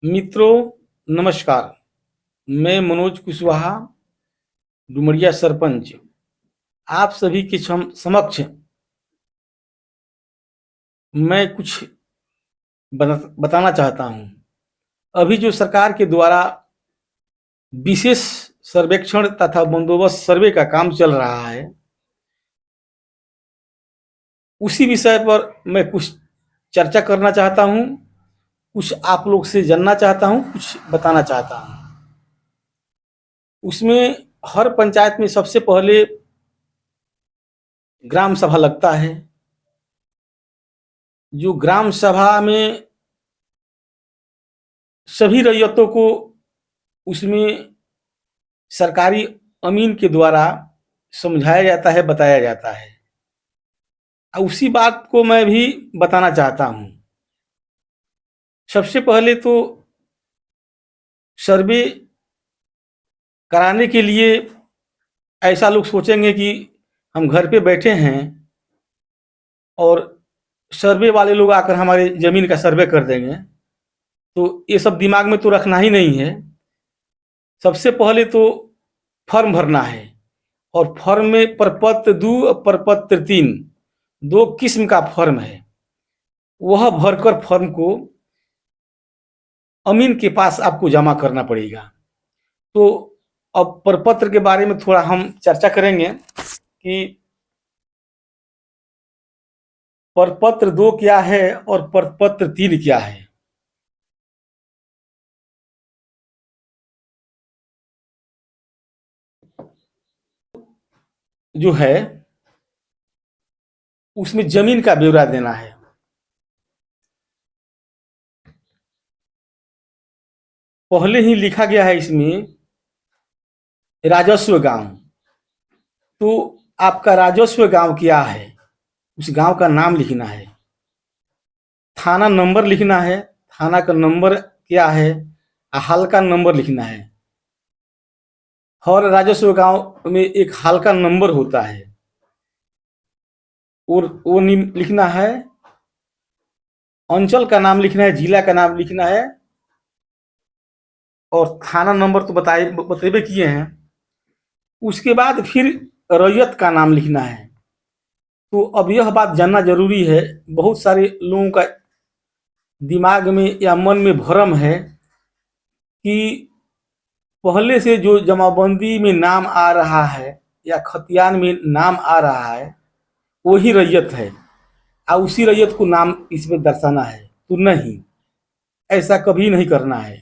मित्रों, नमस्कार। मैं मनोज कुशवाहा, डुमरिया सरपंच, आप सभी के समक्ष मैं कुछ बताना चाहता हूँ। अभी जो सरकार के द्वारा विशेष सर्वेक्षण तथा बंदोबस्त सर्वे का काम चल रहा है, उसी विषय पर मैं कुछ चर्चा करना चाहता हूँ, कुछ आप लोग से जानना चाहता हूँ, कुछ बताना चाहता हूँ। उसमें हर पंचायत में सबसे पहले ग्राम सभा लगता है। जो ग्राम सभा में सभी रैयतों को उसमें सरकारी अमीन के द्वारा समझाया जाता है, बताया जाता है। उसी बात को मैं भी बताना चाहता हूँ। सबसे पहले तो सर्वे कराने के लिए ऐसा लोग सोचेंगे कि हम घर पे बैठे हैं और सर्वे वाले लोग आकर हमारे ज़मीन का सर्वे कर देंगे, तो ये सब दिमाग में तो रखना ही नहीं है। सबसे पहले तो फॉर्म भरना है और फॉर्म में प्रपत्र 2 और प्रपत्र 3 2 किस्म का फॉर्म है। वह भरकर फॉर्म को अमीन के पास आपको जमा करना पड़ेगा। तो अब प्रपत्र के बारे में थोड़ा हम चर्चा करेंगे कि प्रपत्र 2 क्या है और प्रपत्र 3 क्या है। जो है उसमें जमीन का ब्यौरा देना है। पहले ही लिखा गया है इसमें राजस्व गांव। तो आपका राजस्व गांव क्या है, उस गांव का नाम लिखना है। थाना नंबर लिखना है, थाना का नंबर क्या है, हाल का नंबर लिखना है। हर राजस्व गांव में एक हाल का नंबर होता है और वो लिखना है। अंचल का नाम लिखना है, जिला का नाम लिखना है और थाना नंबर तो बतेबे किए हैं। उसके बाद फिर रैयत का नाम लिखना है। तो अब यह बात जानना जरूरी है, बहुत सारे लोगों का दिमाग में या मन में भ्रम है कि पहले से जो जमाबंदी में नाम आ रहा है या खतियान में नाम आ रहा है वही रैयत है और उसी रैयत को नाम इसमें दर्शाना है। तो नहीं, ऐसा कभी नहीं करना है।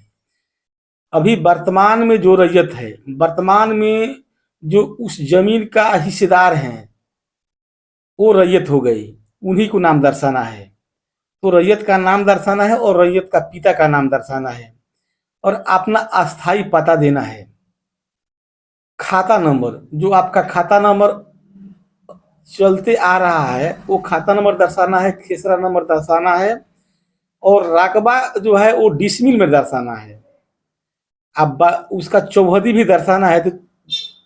अभी वर्तमान में जो रैयत है, वर्तमान में जो उस जमीन का हिस्सेदार हैं वो रैयत हो गई, उन्हीं को नाम दर्शाना है। तो रैयत का नाम दर्शाना है और रैयत का पिता का नाम दर्शाना है और अपना अस्थाई पता देना है। खाता नंबर, जो आपका खाता नंबर चलते आ रहा है वो खाता नंबर दर्शाना है, खेसरा नंबर दर्शाना है और रकबा जो है वो डिसमिल में दर्शाना है। अब उसका चौहदी भी दर्शाना है। तो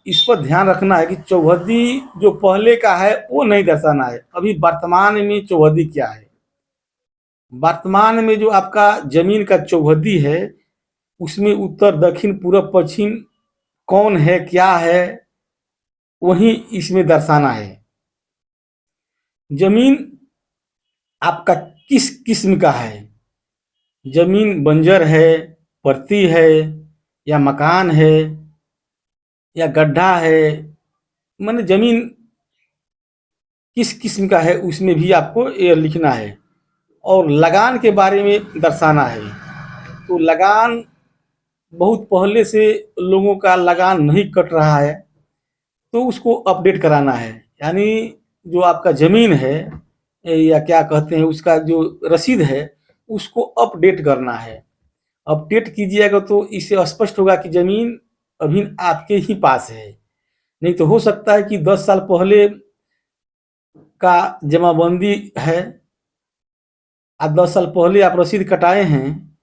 इस पर ध्यान रखना है कि चौहदी जो पहले का है वो नहीं दर्शाना है। अभी वर्तमान में चौहदी क्या है, वर्तमान में जो आपका जमीन का चौहदी है उसमें उत्तर दक्षिण पूर्व पश्चिम कौन है क्या है वही इसमें दर्शाना है। जमीन आपका किस किस्म का है, जमीन बंजर है, परती है या मकान है या गड्ढा है, माने जमीन किस किस्म का है उसमें भी आपको ये लिखना है। और लगान के बारे में दर्शाना है। तो लगान बहुत पहले से लोगों का लगान नहीं कट रहा है तो उसको अपडेट कराना है। यानी जो आपका ज़मीन है या क्या कहते हैं उसका जो रसीद है उसको अपडेट करना है। अपडेट कीजिएगा तो इससे स्पष्ट होगा कि ज़मीन अभी आपके ही पास है। नहीं तो हो सकता है कि 10 साल पहले का जमाबंदी है, आप 10 साल पहले आप रसीद कटाए हैं,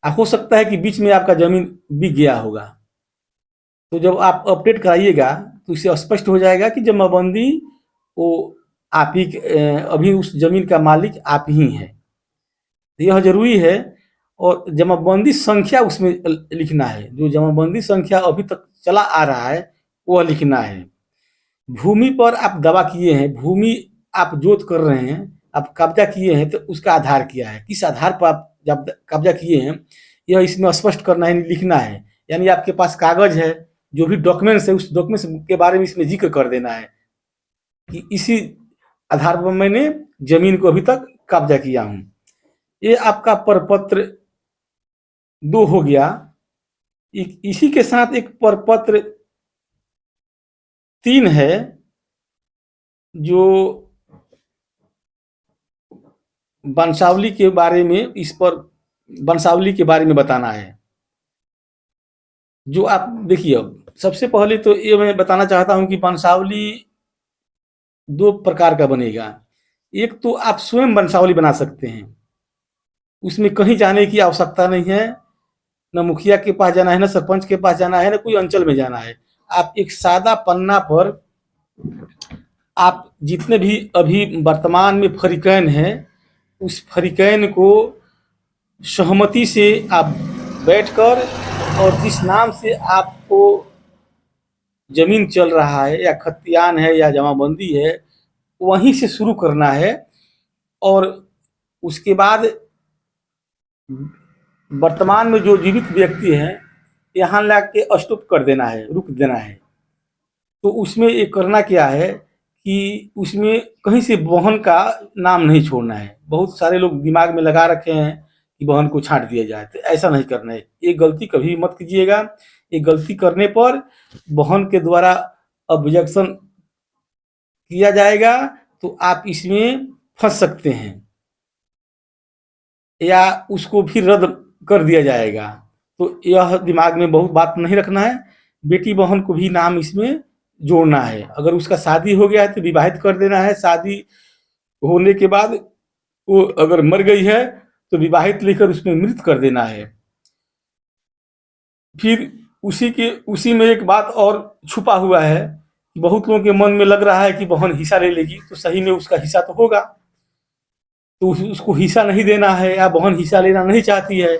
हो सकता है कि बीच में आपका ज़मीन बिक गया होगा। तो जब आप अपडेट कराइएगा तो इससे स्पष्ट हो जाएगा कि जमाबंदी वो आप ही अभी उस ज़मीन का मालिक आप ही हैं। तो यह ज़रूरी है। और जमाबंदी संख्या उसमें लिखना है। जो जमाबंदी संख्या अभी तक चला आ रहा है वह लिखना है। भूमि पर आप दावा किए हैं, भूमि आप जोत कर रहे हैं, आप कब्जा किए हैं, तो उसका आधार क्या है, किस आधार पर आप जब कब्जा किए हैं, यह इसमें स्पष्ट करना है, लिखना है। यानी आपके पास कागज है, जो भी डॉक्यूमेंट्स है उस डॉक्यूमेंट्स के बारे में इसमें जिक्र कर देना है कि इसी आधार पर मैंने जमीन को अभी तक कब्जा किया हूँ। ये आपका प्रपत्र 2 हो गया। इसी के साथ एक प्रपत्र 3 है, जो वंशावली के बारे में, इस पर वंशावली के बारे में बताना है। जो आप देखिए, अब सबसे पहले तो ये मैं बताना चाहता हूँ कि वंशावली 2 प्रकार का बनेगा। एक तो आप स्वयं वंशावली बना सकते हैं, उसमें कहीं जाने की आवश्यकता नहीं है, न मुखिया के पास जाना है, न सरपंच के पास जाना है, न कोई अंचल में जाना है। आप एक सादा पन्ना पर आप जितने भी अभी वर्तमान में फरीकैन हैं, उस फरीकैन को सहमति से आप बैठकर, और जिस नाम से आपको जमीन चल रहा है या खतियान है या जमाबंदी है, वहीं से शुरू करना है। और उसके बाद वर्तमान में जो जीवित व्यक्ति हैं, यहाँ ला के स्टॉप कर देना है, रुक देना है। तो उसमें ये करना क्या है कि उसमें कहीं से बहन का नाम नहीं छोड़ना है। बहुत सारे लोग दिमाग में लगा रखे हैं कि बहन को छांट दिया जाए, तो ऐसा नहीं करना है। ये गलती कभी मत कीजिएगा। ये गलती करने पर बहन के द्वारा ऑब्जेक्शन किया जाएगा, तो आप इसमें फंस सकते हैं, या उसको भी रद्द कर दिया जाएगा। तो यह दिमाग में बहुत बात नहीं रखना है। बेटी बहन को भी नाम इसमें जोड़ना है। अगर उसका शादी हो गया है तो विवाहित कर देना है। शादी होने के बाद वो अगर मर गई है तो विवाहित लेकर उसमें मृत कर देना है। फिर उसी में एक बात और छुपा हुआ है। बहुत लोगों के मन में लग रहा है कि बहन हिस्सा ले लेगी, तो सही में उसका हिस्सा तो होगा, तो उसको हिस्सा नहीं देना है, या बहन हिस्सा लेना नहीं चाहती है,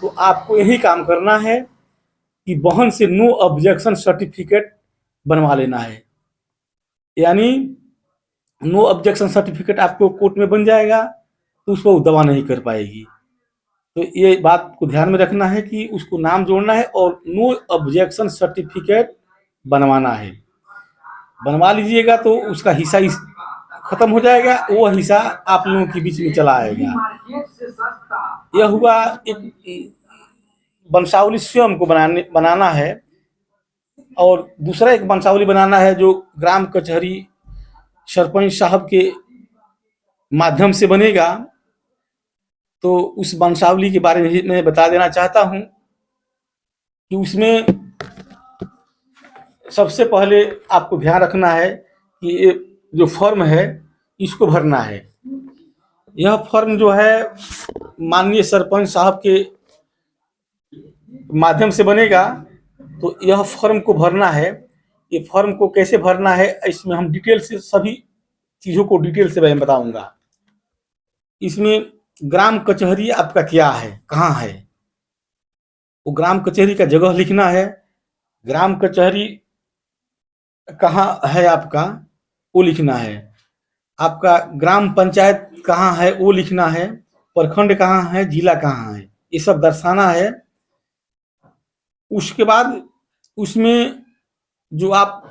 तो आपको यही काम करना है कि बहन से नो ऑब्जेक्शन सर्टिफिकेट बनवा लेना है। यानी नो ऑब्जेक्शन सर्टिफिकेट आपको कोर्ट में बन जाएगा, तो उसको वो दवा नहीं कर पाएगी। तो ये बात को ध्यान में रखना है कि उसको नाम जोड़ना है और नो ऑब्जेक्शन सर्टिफिकेट बनवाना है। बनवा लीजिएगा तो उसका हिस्सा खत्म हो जाएगा, वो हिस्सा आप लोगों के बीच में चला आएगा। यह हुआ एक वंशावली स्वयं को बनाना है। और दूसरा एक वंशावली बनाना है जो ग्राम कचहरी सरपंच साहब के माध्यम से बनेगा। तो उस वंशावली के बारे में मैं बता देना चाहता हूँ कि उसमें सबसे पहले आपको ध्यान रखना है कि ये जो फॉर्म है इसको भरना है। यह फॉर्म जो है माननीय सरपंच साहब के माध्यम से बनेगा, तो यह फॉर्म को भरना है। ये फॉर्म को कैसे भरना है, इसमें हम डिटेल से सभी चीज़ों को डिटेल से मैं बताऊंगा। इसमें ग्राम कचहरी आपका क्या है, कहाँ है, वो ग्राम कचहरी का जगह लिखना है। ग्राम कचहरी कहाँ है आपका, वो लिखना है। आपका ग्राम पंचायत कहाँ है वो लिखना है। प्रखंड कहाँ है, जिला कहाँ है, ये सब दर्शाना है। उसके बाद उसमें जो आप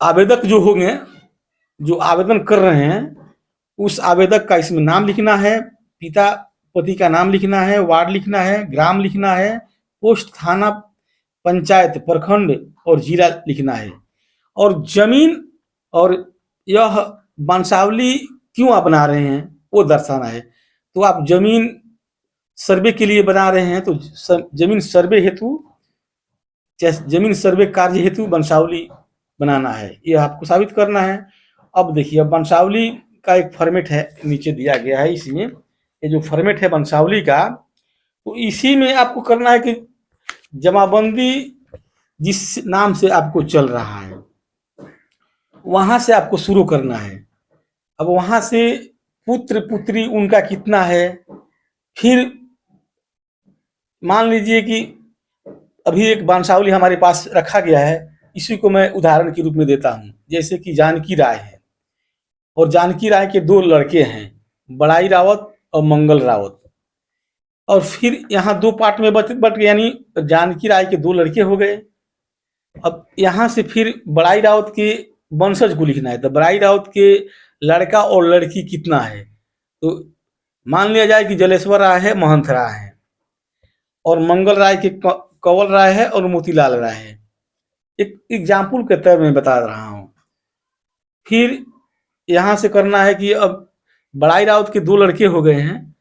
आवेदक जो होंगे, जो आवेदन कर रहे हैं, उस आवेदक का इसमें नाम लिखना है, पिता पति का नाम लिखना है, वार्ड लिखना है, ग्राम लिखना है, पोस्ट थाना पंचायत प्रखंड और जिला लिखना है। और जमीन और यह वंशावली क्यों आप बना रहे हैं वो दर्शाना है। तो आप जमीन सर्वे के लिए बना रहे हैं, तो जमीन सर्वे हेतु, जमीन सर्वे कार्य हेतु वंशावली बनाना है, ये आपको साबित करना है। अब देखिए, अब वंशावली का एक फॉर्मेट है, नीचे दिया गया है। इसमें ये जो फॉर्मेट है वंशावली का, तो इसी में आपको करना है कि जमाबंदी जिस नाम से आपको चल रहा है वहां से आपको शुरू करना है। अब वहां से पुत्र पुत्री उनका कितना है। फिर मान लीजिए कि अभी एक वंशावली हमारे पास रखा गया है, इसी को मैं उदाहरण के रूप में देता हूँ। जैसे कि जानकी राय है, और जानकी राय के दो लड़के हैं, बड़ाई रावत और मंगल रावत। और फिर यहाँ दो पार्ट में बट गए, यानी जानकी राय के दो लड़के हो गए। अब यहाँ से फिर बड़ाई रावत के वंशज को लिखना है, तो बड़ाई रावत के लड़का और लड़की कितना है। तो मान लिया जाए कि जलेश्वर राय है, महंत राय है, और मंगल राय के कंवल राय है और मोतीलाल राय है। एक एग्जाम्पल के तौर में बता रहा हूँ। फिर यहाँ से करना है कि अब बड़ाई रावत के दो लड़के हो गए हैं,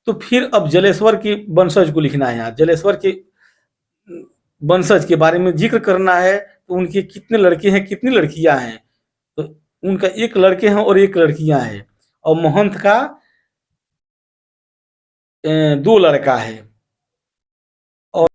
तो फिर अब जलेश्वर के वंशज को लिखना है। यहाँ जलेश्वर के वंशज के बारे में जिक्र करना है, तो उनके कितने लड़के हैं, कितनी लड़कियां हैं। तो उनका एक लड़के हैं और एक लड़कियां हैं, और महंत का दो लड़का है।